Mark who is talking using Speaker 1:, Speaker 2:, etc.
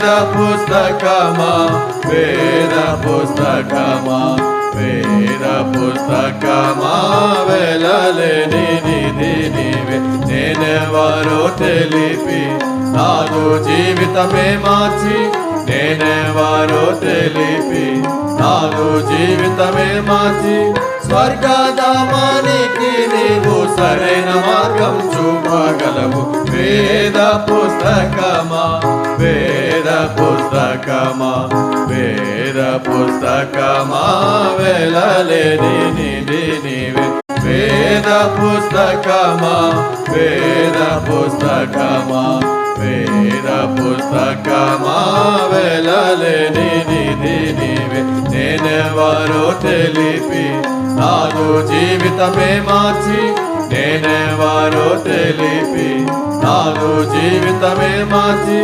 Speaker 1: వేద పుస్తకమా వేద పుస్తకమా వేద పుస్తకమా వెలలేని నిధి నీవే నేనెవరో తెలిపి నాదు జీవితమే మార్చి నేనెవరో తెలిపి నాదు జీవితమే మార్చి స్వర్గధామానికి నీవు సరైన మార్గం చూపగలవు వేద పుస్తకమా వేద పుస్తకమా వేద పుస్తకమా వెలలేని నిధి నీవే వేద పుస్తకమా వేద పుస్తకమా వేద పుస్తకమా వెలలేని నిధి నీవే నేనెవరో తెలిపి నాదు జీవితమే మార్చి నేనెవరో తెలిపి నాదు జీవితమే మార్చి